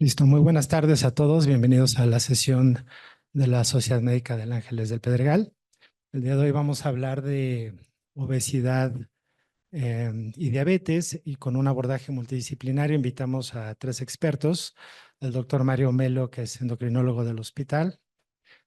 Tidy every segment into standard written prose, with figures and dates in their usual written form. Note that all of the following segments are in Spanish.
Listo, muy buenas tardes a todos. Bienvenidos a la sesión de la Sociedad Médica del Ángeles del Pedregal. El día de hoy vamos a hablar de obesidad y diabetes y con un abordaje multidisciplinario invitamos a tres expertos, el doctor Mario Melo, que es endocrinólogo del hospital,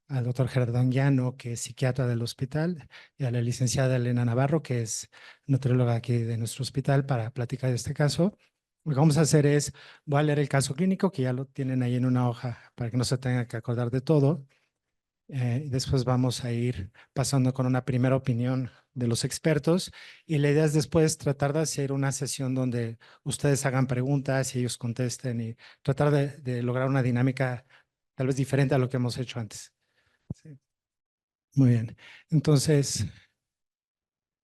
al doctor Gerardo Anguiano, que es psiquiatra del hospital, y a la licenciada Elena Navarro, que es nutrióloga aquí de nuestro hospital, para platicar de este caso. Lo que vamos a hacer es, voy a leer el caso clínico, que ya lo tienen ahí en una hoja para que no se tengan que acordar de todo. Y después vamos a ir pasando con una primera opinión de los expertos. Y la idea es después tratar de hacer una sesión donde ustedes hagan preguntas y ellos contesten y tratar de lograr una dinámica tal vez diferente a lo que hemos hecho antes. Sí. Muy bien. Entonces,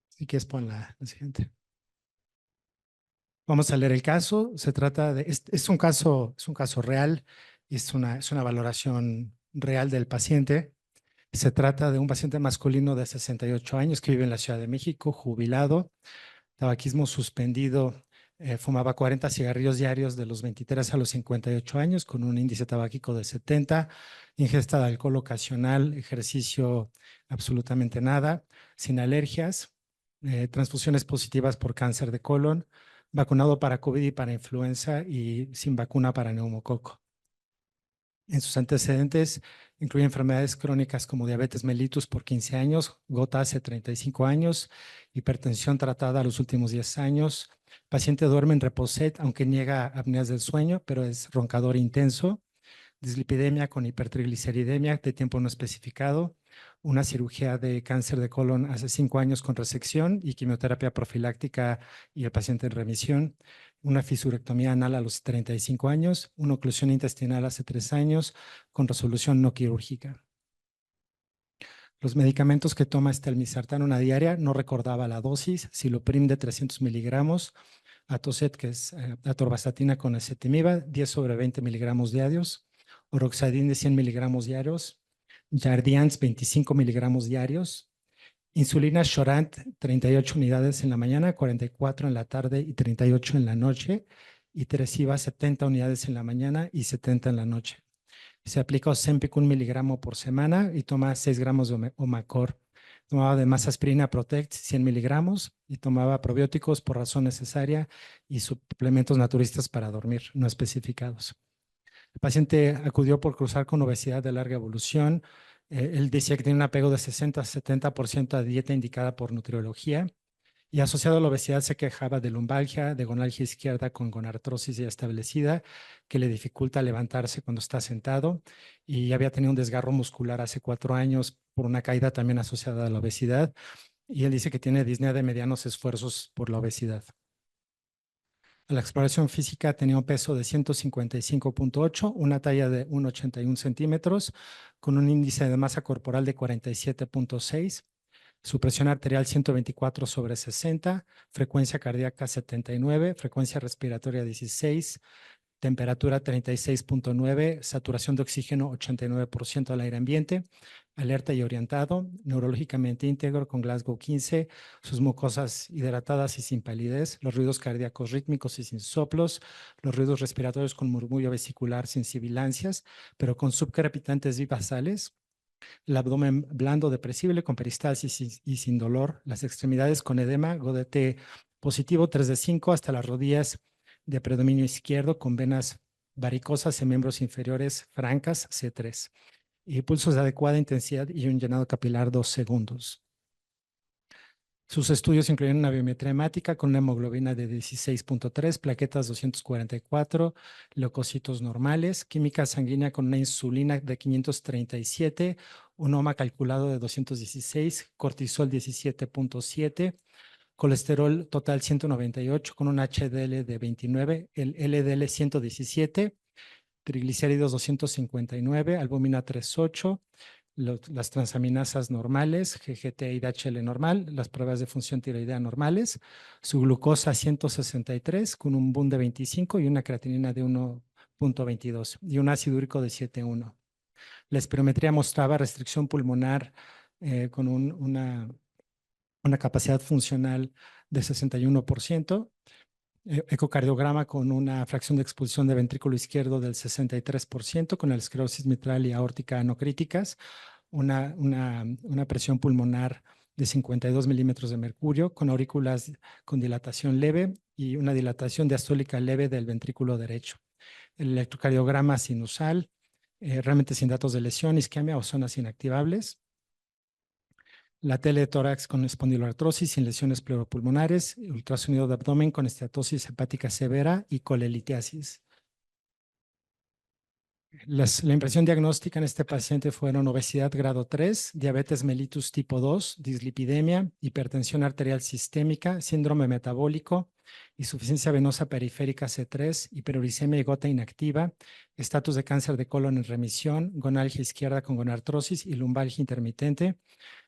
si quieres pon la siguiente. Vamos a leer el caso. Se trata de, es un caso real y es una valoración real del paciente. Se trata de un paciente masculino de 68 años que vive en la Ciudad de México, jubilado, tabaquismo suspendido, fumaba 40 cigarrillos diarios de los 23 a los 58 años con un índice tabáquico de 70, ingesta de alcohol ocasional, ejercicio absolutamente nada, sin alergias, transfusiones positivas por cáncer de colon, vacunado para COVID y para influenza y sin vacuna para neumococo. En sus antecedentes incluye enfermedades crónicas como diabetes mellitus por 15 años, gota hace 35 años, hipertensión tratada a los últimos 10 años. Paciente duerme en reposet, aunque niega apneas del sueño, pero es roncador intenso. Dislipidemia con hipertrigliceridemia de tiempo no especificado. Una cirugía de cáncer de colon hace 5 años con resección y quimioterapia profiláctica y el paciente en remisión. Una fisurectomía anal a los 35 años. Una oclusión intestinal hace 3 años con resolución no quirúrgica. Los medicamentos que toma es telmisartán una diaria, no recordaba la dosis, siloprim de 300 miligramos, Atozet, que es atorvastatina con ezetimiba, 10 sobre 20 miligramos diarios, oroxadin de 100 miligramos diarios, Jardiance 25 miligramos diarios, insulina Shorant 38 unidades en la mañana, 44 en la tarde y 38 en la noche, y Tresiba 70 unidades en la mañana y 70 en la noche. Se aplica Ozempic 1 miligramo por semana y toma 6 gramos de Omacor. Tomaba además aspirina Protect 100 miligramos y tomaba probióticos por razón necesaria y suplementos naturistas para dormir, no especificados. El paciente acudió por cruzar con obesidad de larga evolución. Él decía que tiene un apego de 60 a 70% a dieta indicada por nutriología. Y asociado a la obesidad se quejaba de lumbalgia, de gonalgia izquierda con gonartrosis ya establecida, que le dificulta levantarse cuando está sentado, y había tenido un desgarro muscular hace 4 años por una caída también asociada a la obesidad. Y él dice que tiene disnea de medianos esfuerzos por la obesidad. A la exploración física tenía un peso de 155.8, una talla de 1,81 centímetros, con un índice de masa corporal de 47.6. Su presión arterial 124 sobre 60, frecuencia cardíaca 79, frecuencia respiratoria 16, temperatura 36.9, saturación de oxígeno 89% al aire ambiente, alerta y orientado, neurológicamente íntegro con Glasgow 15, sus mucosas hidratadas y sin palidez, los ruidos cardíacos rítmicos y sin soplos, los ruidos respiratorios con murmullo vesicular sin sibilancias, pero con subcrepitantes bibasales, el abdomen blando, depresible, con peristalsis y sin dolor, las extremidades con edema, godete positivo 3 de 5 hasta las rodillas de predominio izquierdo, con venas varicosas en miembros inferiores francas, C3, y pulsos de adecuada intensidad y un llenado capilar 2 segundos. Sus estudios incluyen una biometría hemática con una hemoglobina de 16.3, plaquetas 244, leucocitos normales, química sanguínea con una insulina de 537, un OMA calculado de 216, cortisol 17.7, colesterol total 198 con un HDL de 29, el LDL 117, triglicéridos 259, albúmina 38, las transaminasas normales, GGT y DHL normal, las pruebas de función tiroidea normales, su glucosa 163 con un BUN de 25 y una creatinina de 1.22 y un ácido úrico de 7.1. La espirometría mostraba restricción pulmonar con una capacidad funcional de 61%, ecocardiograma con una fracción de expulsión de ventrículo izquierdo del 63%, con la esclerosis mitral y aórtica no críticas, una presión pulmonar de 52 milímetros de mercurio, con aurículas con dilatación leve y una dilatación diastólica leve del ventrículo derecho. El electrocardiograma sinusal, realmente sin datos de lesión, isquemia o zonas inactivables. La teletórax con espondiloartrosis sin lesiones pleuropulmonares, ultrasonido de abdomen con esteatosis hepática severa y colelitiasis. La impresión diagnóstica en este paciente fueron obesidad grado 3, diabetes mellitus tipo 2, dislipidemia, hipertensión arterial sistémica, síndrome metabólico, insuficiencia venosa periférica C3, hiperuricemia y gota inactiva, estatus de cáncer de colon en remisión, gonalgia izquierda con gonartrosis y lumbalgia intermitente,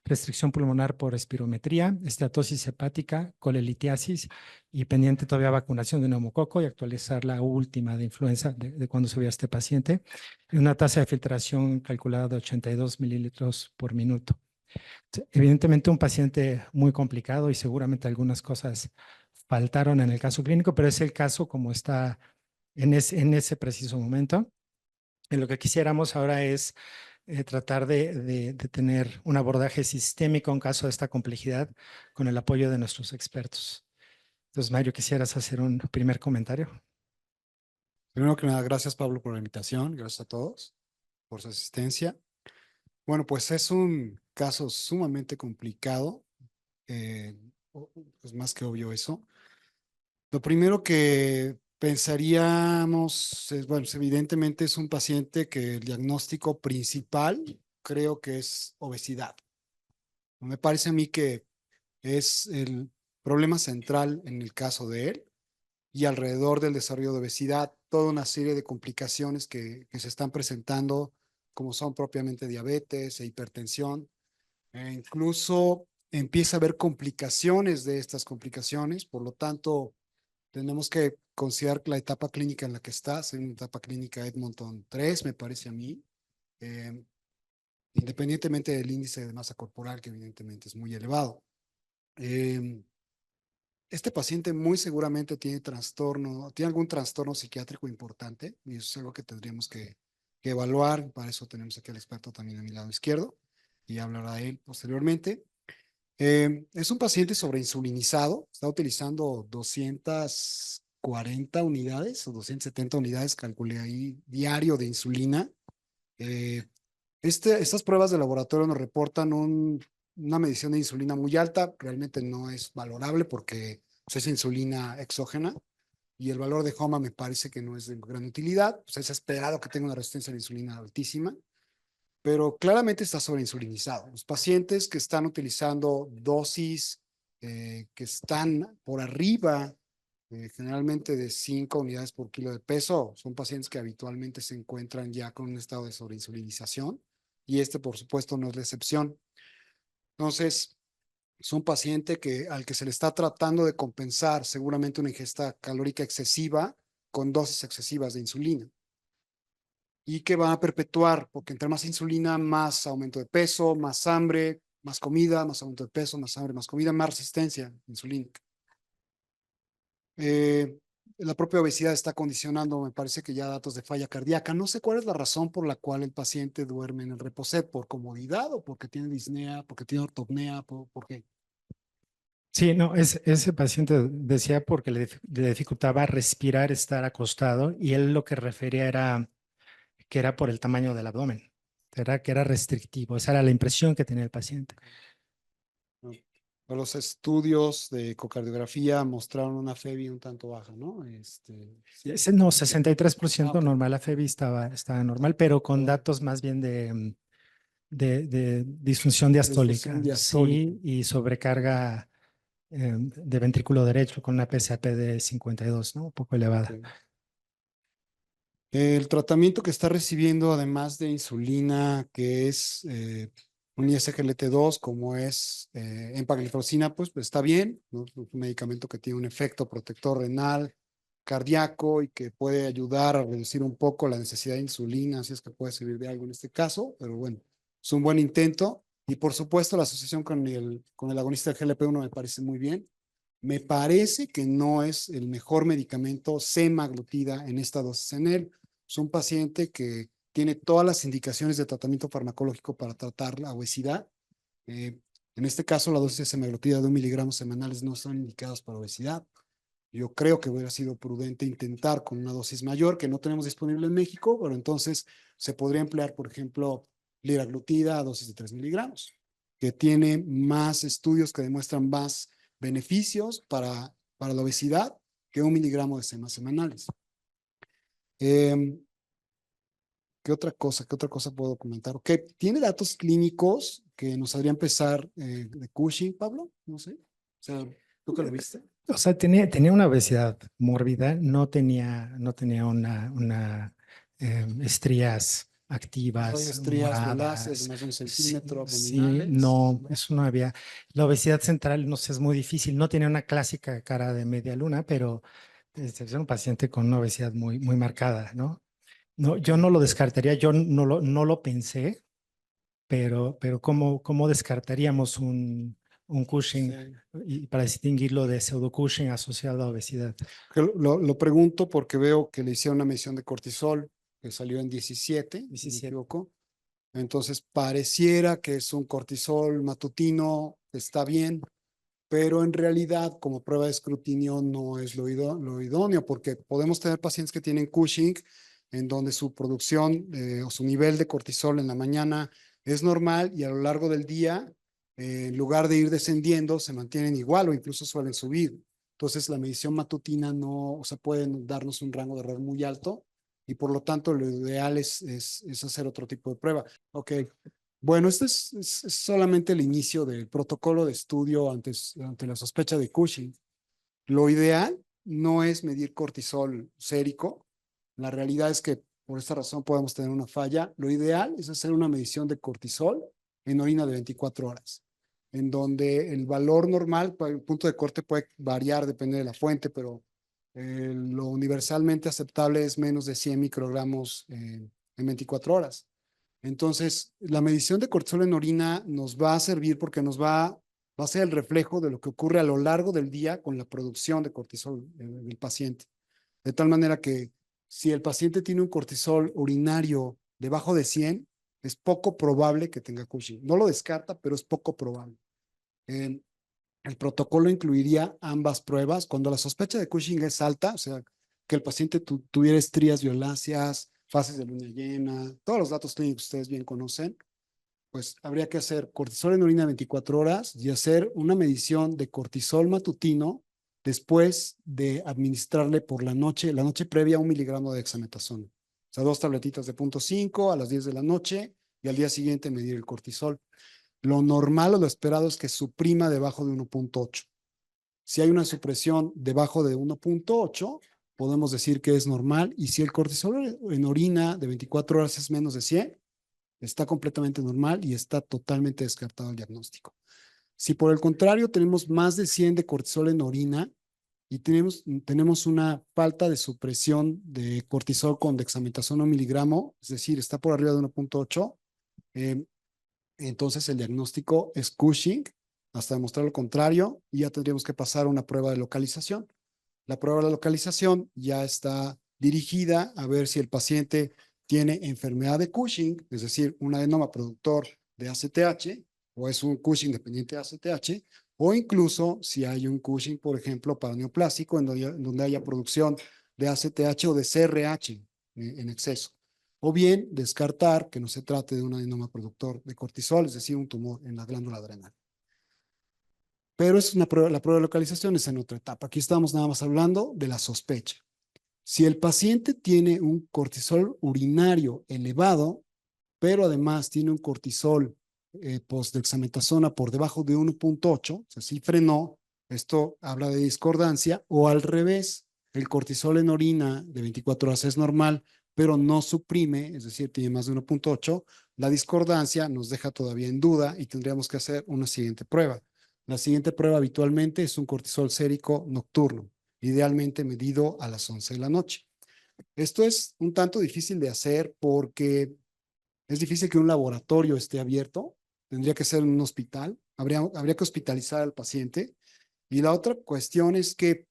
restricción pulmonar por espirometría, esteatosis hepática, colelitiasis y pendiente todavía vacunación de neumococo y actualizar la última de influenza de cuando se vio a este paciente. Y una tasa de filtración calculada de 82 mililitros por minuto. Evidentemente un paciente muy complicado y seguramente algunas cosas faltaron en el caso clínico, pero es el caso como está en ese preciso momento. Y lo que quisiéramos ahora es tratar de tener un abordaje sistémico en caso de esta complejidad con el apoyo de nuestros expertos. Entonces, Mario, ¿quisieras hacer un primer comentario? Primero que nada, gracias Pablo por la invitación, gracias a todos por su asistencia. Bueno, pues es un caso sumamente complicado, eh, es más que obvio eso. Lo primero que pensaríamos es, bueno, evidentemente es un paciente que el diagnóstico principal creo que es obesidad. Me parece a mí que es el problema central en el caso de él y alrededor del desarrollo de obesidad, toda una serie de complicaciones que se están presentando, como son propiamente diabetes e hipertensión. Incluso empieza a haber complicaciones de estas complicaciones, por lo tanto, tenemos que considerar la etapa clínica en la que está, es una etapa clínica Edmonton 3, me parece a mí, eh, independientemente del índice de masa corporal, que evidentemente es muy elevado. Eh, Este paciente muy seguramente tiene trastorno, tiene algún trastorno psiquiátrico importante y eso es algo que tendríamos que evaluar. Para eso tenemos aquí al experto también a mi lado izquierdo y hablará de él posteriormente. Es un paciente sobreinsulinizado, está utilizando 240 unidades o 270 unidades, calculé ahí, diario de insulina. Eh, estas pruebas de laboratorio nos reportan una medición de insulina muy alta, realmente no es valorable porque pues, es insulina exógena y el valor de HOMA me parece que no es de gran utilidad, pues es esperado que tenga una resistencia a la insulina altísima, pero claramente está sobreinsulinizado. Los pacientes que están utilizando dosis que están por arriba generalmente de 5 unidades por kilo de peso. Son pacientes que habitualmente se encuentran ya con un estado de sobreinsulinización y este, por supuesto, no es la excepción. Entonces, es un paciente al que se le está tratando de compensar seguramente una ingesta calórica excesiva con dosis excesivas de insulina y que va a perpetuar, porque entre más insulina, más aumento de peso, más hambre, más comida, más aumento de peso, más hambre, más comida, más resistencia insulínica. La propia obesidad está condicionando, me parece que ya datos de falla cardíaca. No sé cuál es la razón por la cual el paciente duerme en el reposet, por comodidad o porque tiene disnea, porque tiene ortopnea, por qué. Sí, no, ese paciente decía porque le dificultaba respirar, estar acostado, y él lo que refería era que era por el tamaño del abdomen, era que era restrictivo, esa era la impresión que tenía el paciente. Los estudios de ecocardiografía mostraron una FEBI un tanto baja, ¿no? No, 63% Ok. normal, la FEBI estaba normal, pero con datos más bien de disfunción Disfunción diastólica, diastólica. sí, y sobrecarga de ventrículo derecho con una PSAP de 52, ¿no? Un poco elevada. Ok. El tratamiento que está recibiendo, además de insulina, que es un ISGLT2, como es empagliflozina, pues está bien, ¿no? Es un medicamento que tiene un efecto protector renal, cardíaco y que puede ayudar a reducir un poco la necesidad de insulina, así es que puede servir de algo en este caso, pero bueno, es un buen intento. Y por supuesto, la asociación con el agonista del GLP-1 me parece muy bien. Me parece que no es el mejor medicamento semaglutida en esta dosis en él. Es un paciente que tiene todas las indicaciones de tratamiento farmacológico para tratar la obesidad. Eh, en este caso, la dosis de semaglutida de 1 miligramo semanales no están indicadas para obesidad. Yo creo que hubiera sido prudente intentar con una dosis mayor que no tenemos disponible en México, pero entonces se podría emplear, por ejemplo, liraglutida a dosis de 3 miligramos, que tiene más estudios que demuestran más beneficios para la obesidad que 1 miligramo de semas semanales. Eh, ¿Qué otra cosa puedo comentar? Ok, ¿tiene datos clínicos que nos haría empezar de Cushing, Pablo? No sé. O sea, ¿tú que lo viste? O sea, tenía una obesidad mórbida, no tenía estrías No hay activas, estrías violáceas de moradas. más de 1 centímetro Sí, abdominales. no, eso no había. La obesidad central, no sé, es muy difícil. No tenía una clásica cara de media luna, pero es un paciente con una obesidad muy, muy marcada, ¿no? No, yo no lo descartaría, yo no lo pensé, pero ¿cómo descartaríamos un Cushing Sí. y para distinguirlo de pseudo Cushing asociado a obesidad? Que lo pregunto porque veo que le hicieron una medición de cortisol que salió en 17, si no me 17. equivoco. Entonces pareciera que es un cortisol matutino, está bien, pero en realidad como prueba de escrutinio no es lo idóneo, porque podemos tener pacientes que tienen Cushing, en donde su producción o su nivel de cortisol en la mañana es normal y a lo largo del día, en lugar de ir descendiendo, se mantienen igual o incluso suelen subir. Entonces la medición matutina no, o sea, puede darnos un rango de error muy alto y por lo tanto lo ideal es hacer otro tipo de prueba. Ok, bueno, este es solamente el inicio del protocolo de estudio ante la sospecha de Cushing. Lo ideal no es medir cortisol sérico. La realidad es que por esta razón podemos tener una falla. Lo ideal es hacer una medición de cortisol en orina de 24 horas, en donde el valor normal, el punto de corte puede variar, depende de la fuente, pero lo universalmente aceptable es menos de 100 microgramos en 24 horas. Entonces, la medición de cortisol en orina nos va a servir porque va a ser el reflejo de lo que ocurre a lo largo del día con la producción de cortisol del paciente. De tal manera que si el paciente tiene un cortisol urinario debajo de 100, es poco probable que tenga Cushing. No lo descarta, pero es poco probable. Eh, el protocolo incluiría ambas pruebas. Cuando la sospecha de Cushing es alta, o sea, que el paciente tuviera estrías violáceas, fases de luna llena, todos los datos clínicos que ustedes bien conocen, pues habría que hacer cortisol en orina 24 horas y hacer una medición de cortisol matutino después de administrarle por la noche previa 1 miligramo de dexametasona. O sea, 2 tabletitas de 0.5 a las 10 de la noche y al día siguiente medir el cortisol. Lo normal o lo esperado es que suprima debajo de 1.8. Si hay una supresión debajo de 1.8, podemos decir que es normal. Y si el cortisol en orina de 24 horas es menos de 100, está completamente normal y está totalmente descartado el diagnóstico. Si por el contrario tenemos más de 100 de cortisol en orina y tenemos una falta de supresión de cortisol con dexametasona 1 miligramo, es decir, está por arriba de 1.8, eh, entonces el diagnóstico es Cushing, hasta demostrar lo contrario, y ya tendríamos que pasar a una prueba de localización. La prueba de localización ya está dirigida a ver si el paciente tiene enfermedad de Cushing, es decir, un adenoma productor de ACTH, o es un Cushing dependiente de ACTH, o incluso si hay un Cushing, por ejemplo, paraneoplásico, donde haya producción de ACTH o de CRH en exceso. O bien descartar que no se trate de un adenoma productor de cortisol, es decir, un tumor en la glándula adrenal. Pero es una prueba, la prueba de localización es en otra etapa. Aquí estamos nada más hablando de la sospecha. Si el paciente tiene un cortisol urinario elevado, pero además tiene un cortisol postdexametasona por debajo de 1.8, o sea, si frenó, esto habla de discordancia, o al revés, el cortisol en orina de 24 horas es normal, pero no suprime, es decir, tiene más de 1.8, la discordancia nos deja todavía en duda y tendríamos que hacer una siguiente prueba. La siguiente prueba habitualmente es un cortisol sérico nocturno, idealmente medido a las 11 de la noche. Esto es un tanto difícil de hacer porque es difícil que un laboratorio esté abierto, tendría que ser en un hospital, habría que hospitalizar al paciente Y la otra cuestión es que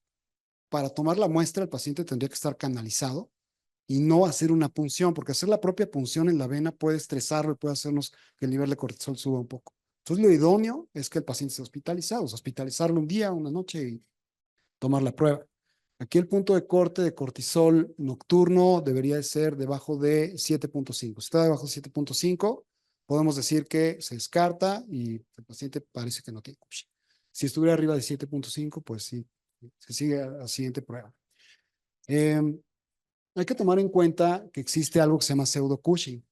para tomar la muestra el paciente tendría que estar canalizado y no hacer una punción, porque hacer la propia punción en la vena puede estresarlo y puede hacernos que el nivel de cortisol suba un poco. Entonces, lo idóneo es que el paciente esté hospitalizado, hospitalizarlo un día, una noche y tomar la prueba. Aquí el punto de corte de cortisol nocturno debería de ser debajo de 7.5. Si está debajo de 7.5, podemos decir que se descarta y el paciente parece que no tiene Cushing. Si estuviera arriba de 7.5, pues sí, se sigue a la siguiente prueba. Hay que tomar en cuenta que existe algo que se llama pseudo Cushing.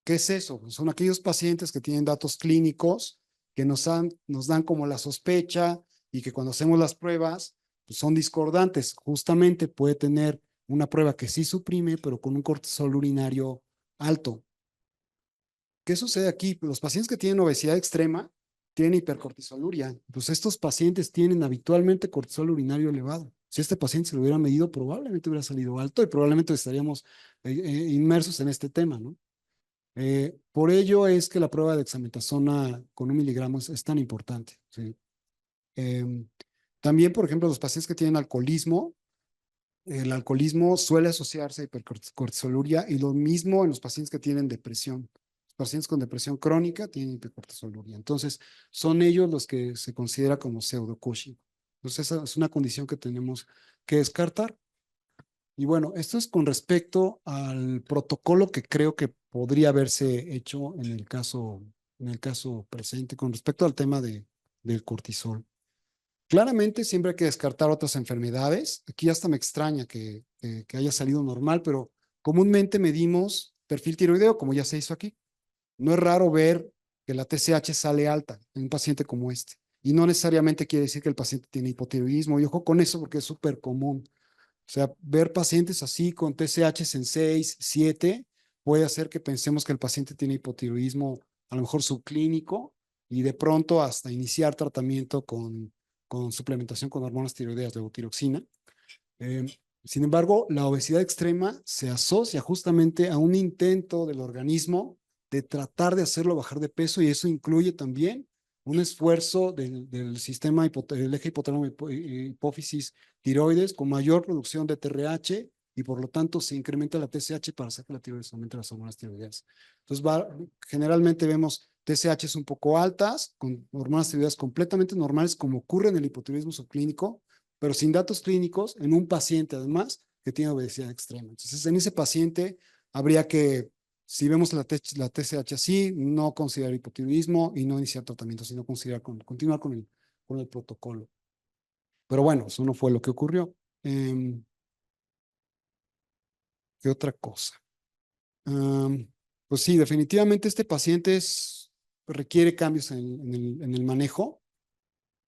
¿Qué es eso? Pues son aquellos pacientes que tienen datos clínicos que nos dan como la sospecha y que cuando hacemos las pruebas pues son discordantes. Justamente puede tener una prueba que sí suprime, pero con un cortisol urinario alto. ¿Qué sucede aquí? Los pacientes que tienen obesidad extrema tienen hipercortisoluria. Pues estos pacientes tienen habitualmente cortisol urinario elevado. Si este paciente se lo hubiera medido, probablemente hubiera salido alto y probablemente estaríamos inmersos en este tema, ¿no? Por ello es que la prueba de dexametasona con 1 miligramo es tan importante, ¿sí? También, por ejemplo, los pacientes que tienen alcoholismo, el alcoholismo suele asociarse a hipercortisoluria y lo mismo en los pacientes que tienen depresión. Los pacientes con depresión crónica tienen hipercortisoluria. Entonces, son ellos los que se considera como pseudo-Cushing. Entonces, esa es una condición que tenemos que descartar. Y bueno, esto es con respecto al protocolo que creo que podría haberse hecho en el caso presente con respecto al tema del cortisol. Claramente siempre hay que descartar otras enfermedades. Aquí hasta me extraña que haya salido normal, pero comúnmente medimos perfil tiroideo, como ya se hizo aquí. No es raro ver que la TSH sale alta en un paciente como este. Y no necesariamente quiere decir que el paciente tiene hipotiroidismo. Y ojo con eso porque es súper común. O sea, ver pacientes así con TSH en 6, 7, puede hacer que pensemos que el paciente tiene hipotiroidismo, a lo mejor subclínico, y de pronto hasta iniciar tratamiento con suplementación con hormonas tiroideas, levotiroxina. Eh, Sin embargo, la obesidad extrema se asocia justamente a un intento del organismo de tratar de hacerlo bajar de peso y eso incluye también un esfuerzo del sistema, del eje hipotálamo hipófisis tiroides con mayor producción de TRH y por lo tanto se incrementa la TSH para hacer que la tiroides aumente las hormonas tiroideas. Entonces, generalmente vemos TSH un poco altas, con hormonas tiroideas completamente normales, como ocurre en el hipotiroidismo subclínico, pero sin datos clínicos en un paciente además que tiene obesidad extrema. Entonces, en ese paciente habría que, si vemos la TSH así, no considerar hipotiroidismo y no iniciar tratamiento, sino continuar con el protocolo. Pero bueno, eso no fue lo que ocurrió. ¿Qué otra cosa? Pues sí, definitivamente este paciente requiere cambios en el manejo.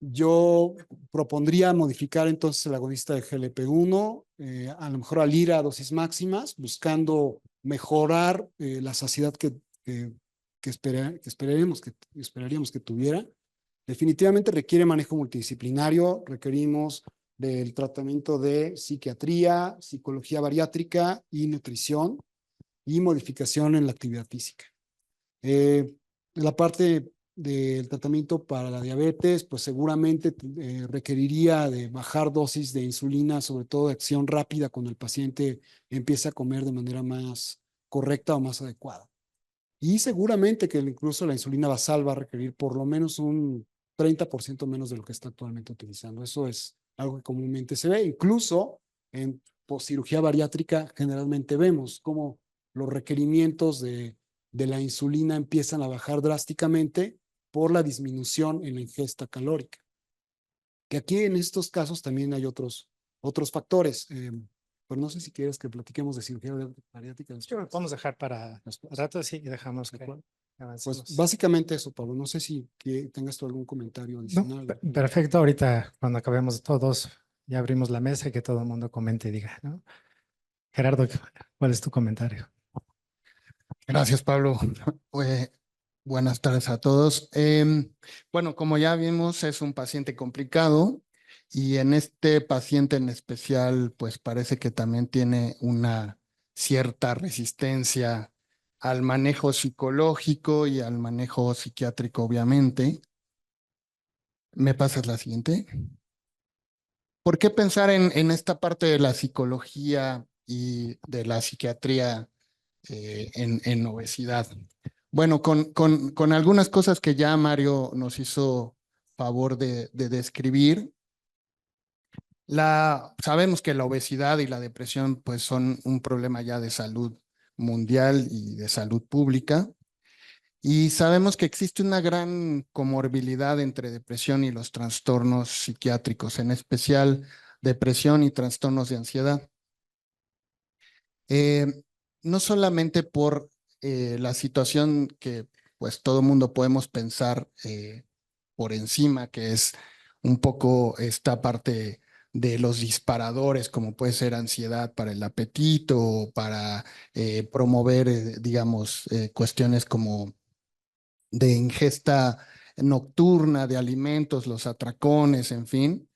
Yo propondría modificar entonces el agonista de GLP-1, a lo mejor al ir a dosis máximas, buscando mejorar la saciedad esperaríamos que tuviera. Definitivamente requiere manejo multidisciplinario, requerimos del tratamiento de psiquiatría, psicología bariátrica y nutrición y modificación en la actividad física. La parte del tratamiento para la diabetes, pues seguramente requeriría de bajar dosis de insulina, sobre todo de acción rápida cuando el paciente empieza a comer de manera más correcta o más adecuada. Y seguramente que incluso la insulina basal va a requerir por lo menos un 30% menos de lo que está actualmente utilizando. Eso es algo que comúnmente se ve. Incluso en postcirugía bariátrica generalmente vemos cómo los requerimientos de la insulina empiezan a bajar drásticamente por la disminución en la ingesta calórica. Que aquí en estos casos también hay otros factores. Pero no sé si quieres que platiquemos de cirugía bariátrica. Yo lo podemos dejar para rato, sí, y dejamos que Pues avancemos. básicamente eso, Pablo. No sé si tengas tú algún comentario No, adicional. perfecto, ahorita cuando acabemos todos, ya abrimos la mesa y que todo el mundo comente y diga, ¿no? Gerardo, ¿cuál es tu comentario? Gracias, Pablo. Buenas tardes a todos. Bueno, como ya vimos, es un paciente complicado y en este paciente en especial, pues parece que también tiene una cierta resistencia al manejo psicológico y al manejo psiquiátrico, obviamente. ¿Me pasas la siguiente? ¿Por qué pensar en esta parte de la psicología y de la psiquiatría en obesidad? Bueno, con algunas cosas que ya Mario nos hizo favor de describir, sabemos que la obesidad y la depresión pues son un problema ya de salud mundial y de salud pública. Y sabemos que existe una gran comorbilidad entre depresión y los trastornos psiquiátricos, en especial depresión y trastornos de ansiedad. Eh, no solamente por la situación que pues todo mundo podemos pensar por encima, que es un poco esta parte de los disparadores, como puede ser ansiedad para el apetito o para promover, digamos, cuestiones como de ingesta nocturna de alimentos, los atracones, en fin.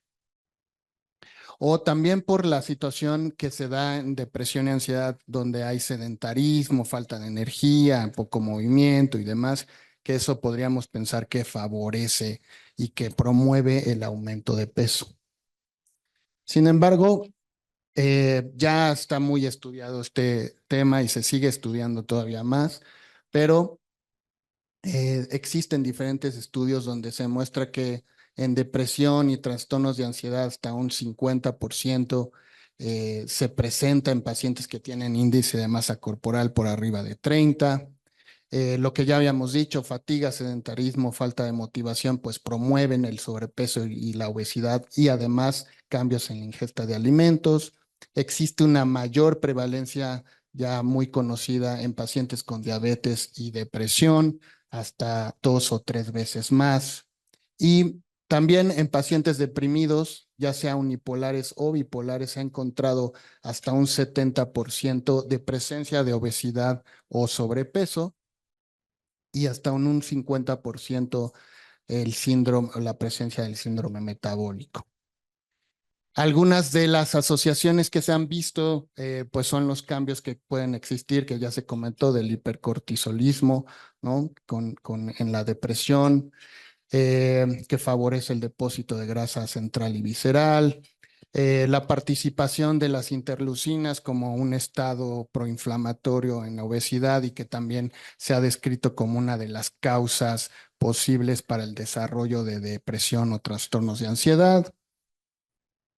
O también por la situación que se da en depresión y ansiedad, donde hay sedentarismo, falta de energía, poco movimiento y demás, que eso podríamos pensar que favorece y que promueve el aumento de peso. Sin embargo, ya está muy estudiado este tema y se sigue estudiando todavía más, pero existen diferentes estudios donde se muestra que en depresión y trastornos de ansiedad hasta un 50% se presenta en pacientes que tienen índice de masa corporal por arriba de 30. Lo que ya habíamos dicho, fatiga, sedentarismo, falta de motivación, pues promueven el sobrepeso y la obesidad y además cambios en la ingesta de alimentos. Existe una mayor prevalencia ya muy conocida en pacientes con diabetes y depresión, hasta 2 o 3 veces más. Y también en pacientes deprimidos, ya sea unipolares o bipolares, se ha encontrado hasta un 70% de presencia de obesidad o sobrepeso y hasta un 50% el síndrome, la presencia del síndrome metabólico. Algunas de las asociaciones que se han visto, pues son los cambios que pueden existir, que ya se comentó, del hipercortisolismo, ¿no? En la depresión, que favorece el depósito de grasa central y visceral, la participación de las interleucinas como un estado proinflamatorio en la obesidad y que también se ha descrito como una de las causas posibles para el desarrollo de depresión o trastornos de ansiedad.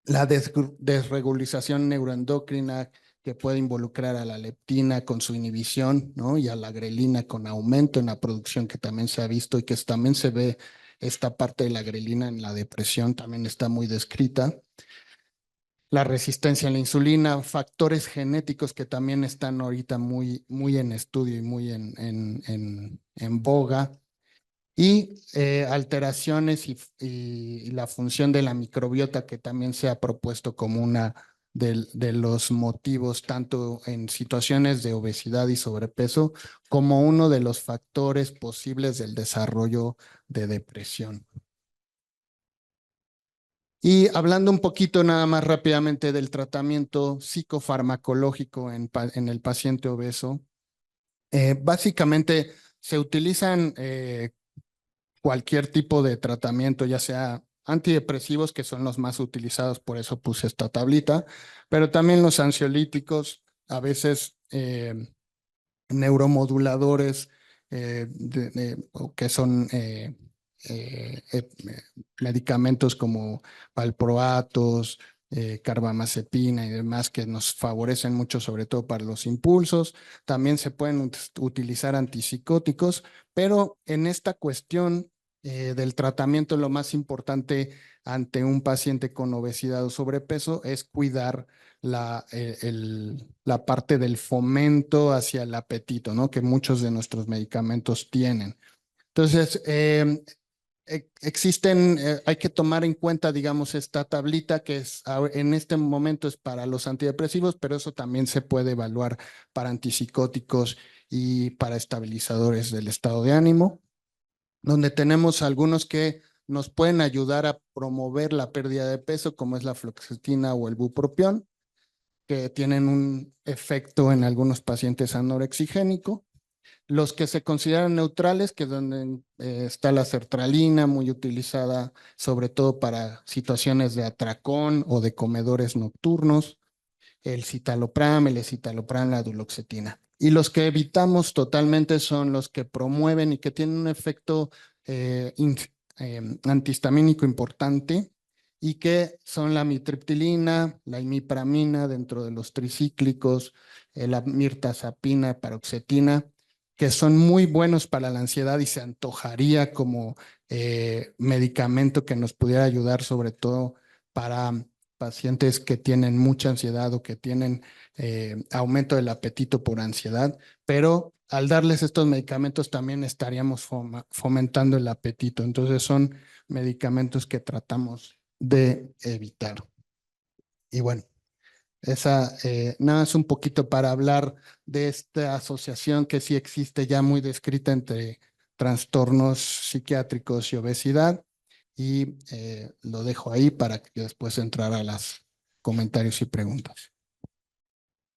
La desregulización neuroendocrina que puede involucrar a la leptina con su inhibición, ¿no? Y a la grelina con aumento en la producción, que también se ha visto y que también se ve esta parte de la grelina en la depresión, también está muy descrita. La resistencia a la insulina, factores genéticos que también están ahorita muy, muy en estudio y muy en boga, y alteraciones y la función de la microbiota, que también se ha propuesto como una de los motivos, tanto en situaciones de obesidad y sobrepeso, como uno de los factores posibles del desarrollo de depresión. Y hablando un poquito nada más rápidamente del tratamiento psicofarmacológico en el paciente obeso, básicamente se utilizan cualquier tipo de tratamiento, ya sea antidepresivos, que son los más utilizados, por eso puse esta tablita, pero también los ansiolíticos, a veces neuromoduladores, que son medicamentos como valproatos, carbamazepina y demás, que nos favorecen mucho, sobre todo para los impulsos. También se pueden utilizar antipsicóticos, pero en esta cuestión del tratamiento, lo más importante ante un paciente con obesidad o sobrepeso es cuidar la parte del fomento hacia el apetito, ¿no? Que muchos de nuestros medicamentos tienen. Entonces, hay que tomar en cuenta, digamos, esta tablita que en este momento es para los antidepresivos, pero eso también se puede evaluar para antipsicóticos y para estabilizadores del estado de ánimo, donde tenemos algunos que nos pueden ayudar a promover la pérdida de peso, como es la fluoxetina o el bupropión, que tienen un efecto en algunos pacientes anorexigénico. Los que se consideran neutrales, que es donde está la sertralina, muy utilizada sobre todo para situaciones de atracón o de comedores nocturnos, el citalopram, el escitalopram, la duloxetina. Y los que evitamos son los que promueven y que tienen un efecto antihistamínico importante, y que son la amitriptilina, la imipramina dentro de los tricíclicos, la mirtazapina, paroxetina, que son muy buenos para la ansiedad y se antojaría como medicamento que nos pudiera ayudar sobre todo para pacientes que tienen mucha ansiedad o que tienen aumento del apetito por ansiedad, pero al darles estos medicamentos también estaríamos fomentando el apetito. Entonces son medicamentos que tratamos de evitar. Y bueno, nada más un poquito para hablar de esta asociación que sí existe ya muy descrita entre trastornos psiquiátricos y obesidad. Y lo dejo ahí para que después entrar a los comentarios y preguntas.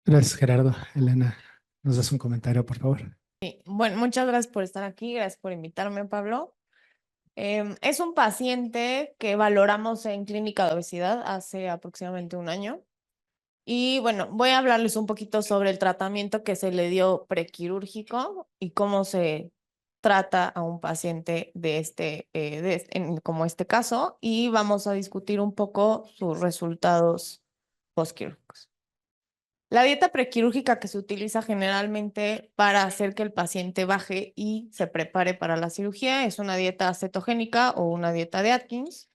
Gracias, Gerardo. Elena, ¿nos das un comentario, por favor? Sí, bueno, muchas gracias por estar aquí, gracias por invitarme, Pablo. Es un paciente que valoramos en clínica de obesidad hace aproximadamente un año. Y bueno, voy a hablarles un poquito sobre el tratamiento que se le dio prequirúrgico y cómo se trata a un paciente como este caso, y vamos a discutir un poco sus resultados postquirúrgicos. La dieta prequirúrgica que se utiliza generalmente para hacer que el paciente baje y se prepare para la cirugía es una dieta cetogénica o una dieta de Atkins,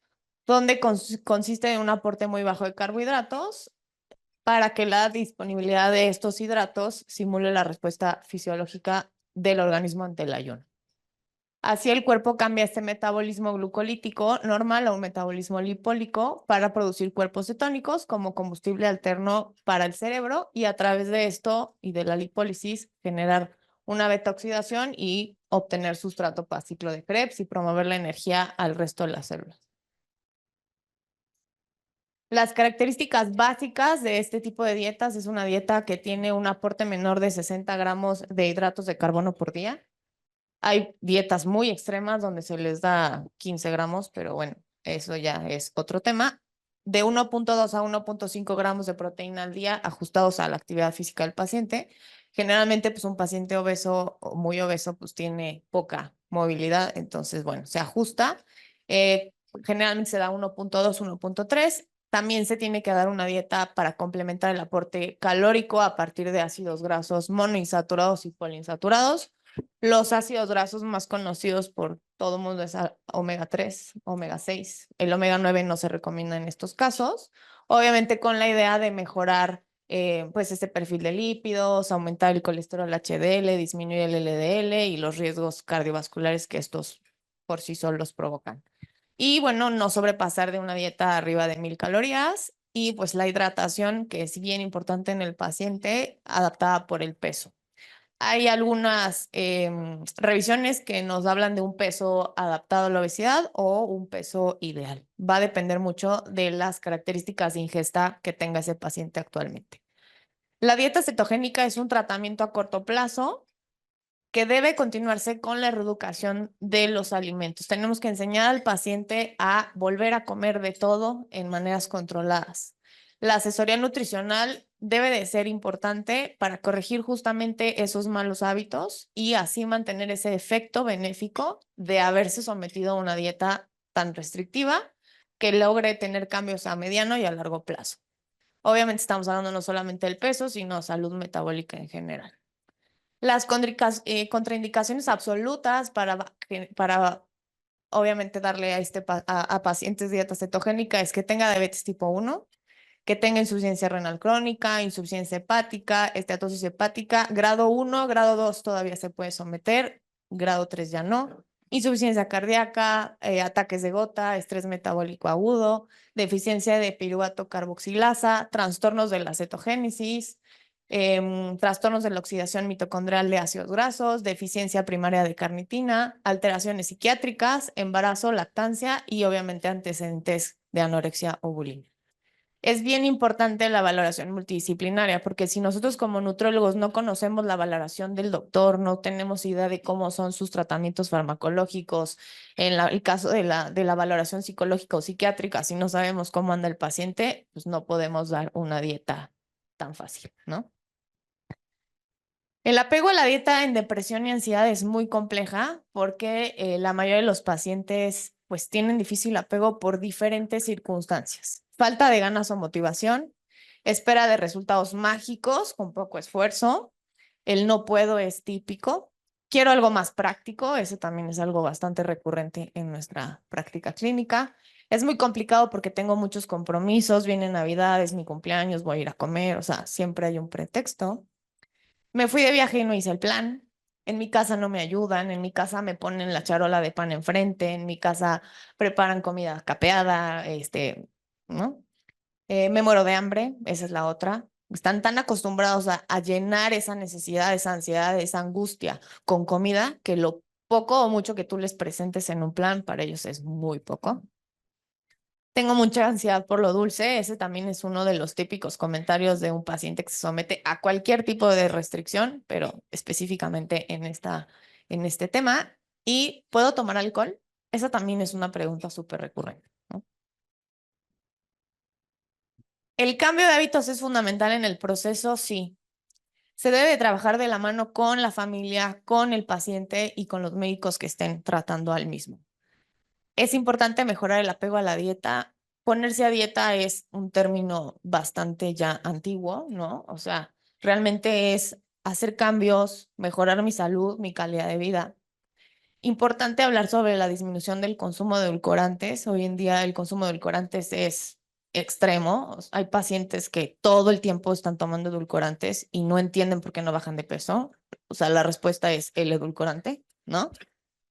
donde consiste en un aporte muy bajo de carbohidratos para que la disponibilidad de estos hidratos simule la respuesta fisiológica del organismo ante el ayuno. Así el cuerpo cambia este metabolismo glucolítico normal a un metabolismo lipólico para producir cuerpos cetónicos como combustible alterno para el cerebro, y a través de esto y de la lipólisis generar una beta-oxidación y obtener sustrato para ciclo de Krebs y promover la energía al resto de las células. Las características básicas de este tipo de dietas es una dieta que tiene un aporte menor de 60 gramos de hidratos de carbono por día. Hay dietas muy extremas donde se les da 15 gramos, pero bueno, eso ya es otro tema. De 1.2 a 1.5 gramos de proteína al día ajustados a la actividad física del paciente. Generalmente, pues un paciente obeso o muy obeso, pues tiene poca movilidad, entonces, bueno, se ajusta. Generalmente se da 1.2, 1.3. También se tiene que dar una dieta para complementar el aporte calórico a partir de ácidos grasos monoinsaturados y poliinsaturados. Los ácidos grasos más conocidos por todo el mundo es omega 3, omega 6. El omega 9 no se recomienda en estos casos, obviamente con la idea de mejorar pues este perfil de lípidos, aumentar el colesterol HDL, disminuir el LDL y los riesgos cardiovasculares que estos por sí solos provocan. Y bueno, no sobrepasar de una dieta arriba de 1000 calorías, y pues la hidratación, que es bien importante en el paciente, adaptada por el peso. Hay algunas revisiones que nos hablan de un peso adaptado a la obesidad o un peso ideal. Va a depender mucho de las características de ingesta que tenga ese paciente actualmente. La dieta cetogénica es un tratamiento a corto plazo que debe continuarse con la reeducación de los alimentos. Tenemos que enseñar al paciente a volver a comer de todo en maneras controladas. La asesoría nutricional debe de ser importante para corregir justamente esos malos hábitos y así mantener ese efecto benéfico de haberse sometido a una dieta tan restrictiva que logre tener cambios a mediano y a largo plazo. Obviamente estamos hablando no solamente del peso, sino salud metabólica en general. Las contraindicaciones absolutas para obviamente darle a pacientes dieta cetogénica es que tenga diabetes tipo 1, que tenga insuficiencia renal crónica, insuficiencia hepática, esteatosis hepática, grado 1, grado 2 todavía se puede someter, grado 3 ya no, insuficiencia cardíaca, ataques de gota, estrés metabólico agudo, deficiencia de piruvato carboxilasa, trastornos de la cetogénesis, trastornos de la oxidación mitocondrial de ácidos grasos, deficiencia primaria de carnitina, alteraciones psiquiátricas, embarazo, lactancia y obviamente antecedentes de anorexia o bulimia. Es bien importante la valoración multidisciplinaria, porque si nosotros como nutriólogos no conocemos la valoración del doctor, no tenemos idea de cómo son sus tratamientos farmacológicos, el caso de la valoración psicológica o psiquiátrica, si no sabemos cómo anda el paciente, pues no podemos dar una dieta tan fácil, ¿no? El apego a la dieta en depresión y ansiedad es muy compleja porque la mayoría de los pacientes pues tienen difícil apego por diferentes circunstancias. Falta de ganas o motivación, espera de resultados mágicos con poco esfuerzo, el no puedo es típico, quiero algo más práctico, ese también es algo bastante recurrente en nuestra práctica clínica. Es muy complicado porque tengo muchos compromisos, viene Navidad, es mi cumpleaños, voy a ir a comer, o sea, siempre hay un pretexto. Me fui de viaje y no hice el plan. En mi casa no me ayudan, en mi casa me ponen la charola de pan enfrente, en mi casa preparan comida capeada, ¿no? Me muero de hambre, esa es la otra. Están tan acostumbrados a llenar esa necesidad, esa ansiedad, esa angustia con comida que lo poco o mucho que tú les presentes en un plan para ellos es muy poco. Tengo mucha ansiedad por lo dulce. Ese también es uno de los típicos comentarios de un paciente que se somete a cualquier tipo de restricción, pero específicamente en este tema. ¿Y puedo tomar alcohol? Esa también es una pregunta súper recurrente, ¿no? ¿El cambio de hábitos es fundamental en el proceso? Sí. Se debe de trabajar de la mano con la familia, con el paciente y con los médicos que estén tratando al mismo. Es importante mejorar el apego a la dieta. Ponerse a dieta es un término bastante ya antiguo, ¿no? O sea, realmente es hacer cambios, mejorar mi salud, mi calidad de vida. Importante hablar sobre la disminución del consumo de edulcorantes. Hoy en día el consumo de edulcorantes es extremo. O sea, hay pacientes que todo el tiempo están tomando edulcorantes y no entienden por qué no bajan de peso. O sea, la respuesta es el edulcorante, ¿no?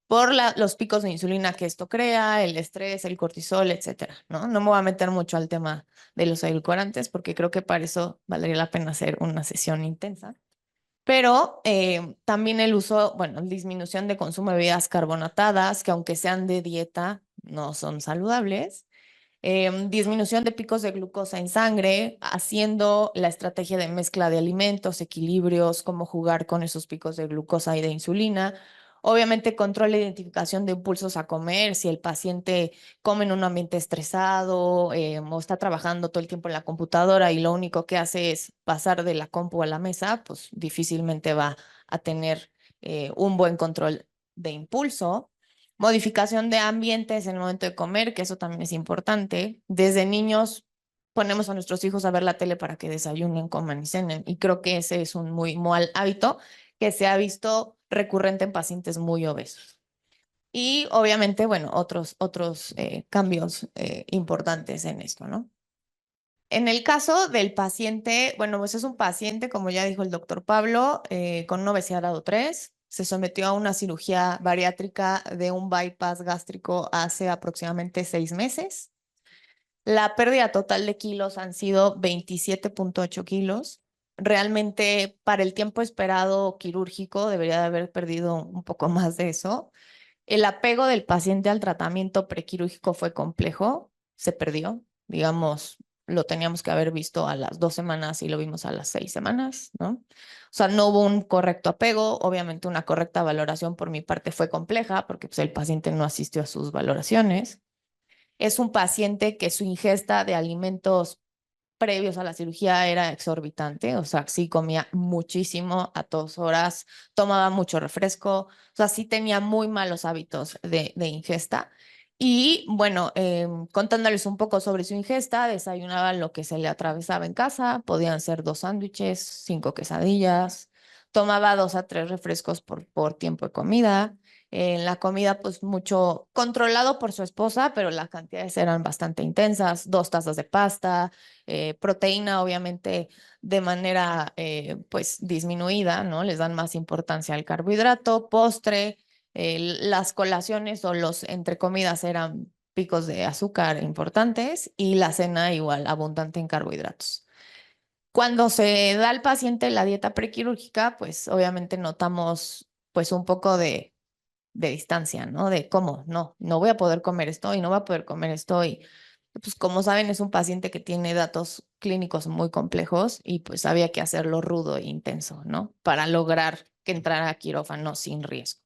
Por los picos de insulina que esto crea, el estrés, el cortisol, etcétera, ¿no? No me voy a meter mucho al tema de los edulcorantes porque creo que para eso valdría la pena hacer una sesión intensa. Pero también el uso, bueno, disminución de consumo de bebidas carbonatadas, que aunque sean de dieta, no son saludables. Disminución de picos de glucosa en sangre, haciendo la estrategia de mezcla de alimentos, equilibrios, cómo jugar con esos picos de glucosa y de insulina. Obviamente, control e identificación de impulsos a comer. Si el paciente come en un ambiente estresado o está trabajando todo el tiempo en la computadora y lo único que hace es pasar de la compu a la mesa, pues difícilmente va a tener un buen control de impulso. Modificación de ambientes en el momento de comer, que eso también es importante. Desde niños ponemos a nuestros hijos a ver la tele para que desayunen, coman y cenen. Y creo que ese es un muy mal hábito que se ha visto recurrente en pacientes muy obesos. Y obviamente, bueno, otros cambios importantes en esto, ¿no? En el caso del paciente, bueno, pues es un paciente, como ya dijo el doctor Pablo, con una obesidad grado 3. Se sometió a una cirugía bariátrica de un bypass gástrico hace aproximadamente 6 meses. La pérdida total de kilos han sido 27.8 kilos. Realmente, para el tiempo esperado quirúrgico, debería de haber perdido un poco más de eso. El apego del paciente al tratamiento prequirúrgico fue complejo, se perdió, digamos, lo teníamos que haber visto a las 2 semanas y lo vimos a las 6 semanas, ¿no? O sea, no hubo un correcto apego, obviamente una correcta valoración por mi parte fue compleja porque pues, el paciente no asistió a sus valoraciones. Es un paciente que su ingesta de alimentos previos a la cirugía era exorbitante, o sea, sí comía muchísimo a todas horas, tomaba mucho refresco, o sea, sí tenía muy malos hábitos de ingesta. Y bueno, contándoles un poco sobre su ingesta, desayunaba lo que se le atravesaba en casa, podían ser 2 sándwiches, 5 quesadillas, tomaba 2 a 3 refrescos por tiempo de comida. En la comida, pues mucho controlado por su esposa, pero las cantidades eran bastante intensas, 2 tazas de pasta, proteína obviamente de manera pues disminuida, ¿no? Les dan más importancia al carbohidrato, postre, las colaciones o los entre comidas eran picos de azúcar importantes y la cena igual abundante en carbohidratos. Cuando se da al paciente la dieta prequirúrgica, pues obviamente notamos pues un poco de distancia, ¿no? De cómo, no voy a poder comer esto y no voy a poder comer esto y Pues como saben, es un paciente que tiene datos clínicos muy complejos y pues había que hacerlo rudo e intenso, ¿no? Para lograr que entrara a quirófano sin riesgo.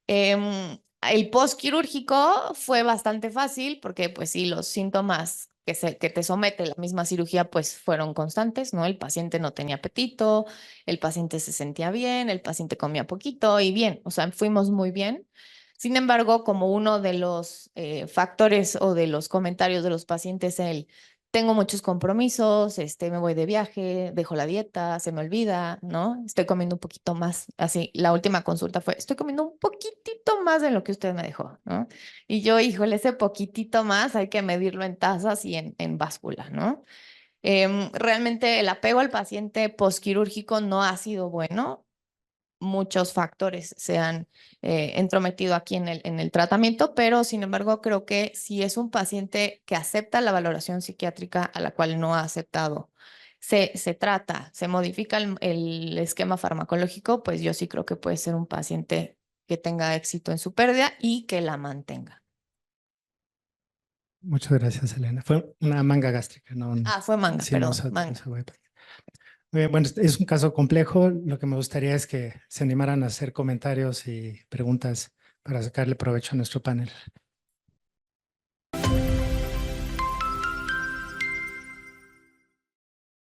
El postquirúrgico fue bastante fácil porque pues sí, los síntomas que te somete la misma cirugía pues fueron constantes, ¿no? El paciente no tenía apetito, el paciente se sentía bien, el paciente comía poquito y bien, o sea, fuimos muy bien. Sin embargo, como uno de los factores o de los comentarios de los pacientes, tengo muchos compromisos, me voy de viaje, dejo la dieta, se me olvida, ¿no? Estoy comiendo un poquito más. Así, la última consulta fue, estoy comiendo un poquitito más de lo que usted me dejó, ¿no? Y yo, híjole, ese poquitito más hay que medirlo en tazas y en báscula, ¿no? Realmente el apego al paciente postquirúrgico no ha sido bueno. Muchos factores se han entrometido aquí en el tratamiento, pero sin embargo creo que si es un paciente que acepta la valoración psiquiátrica a la cual no ha aceptado, se trata, se modifica el esquema farmacológico, pues yo sí creo que puede ser un paciente que tenga éxito en su pérdida y que la mantenga. Muchas gracias, Elena. Fue una manga gástrica, no un... Fue manga, Sí, no, perdón, manga. Muy bien, bueno, es un caso complejo. Lo que me gustaría es que se animaran a hacer comentarios y preguntas para sacarle provecho a nuestro panel.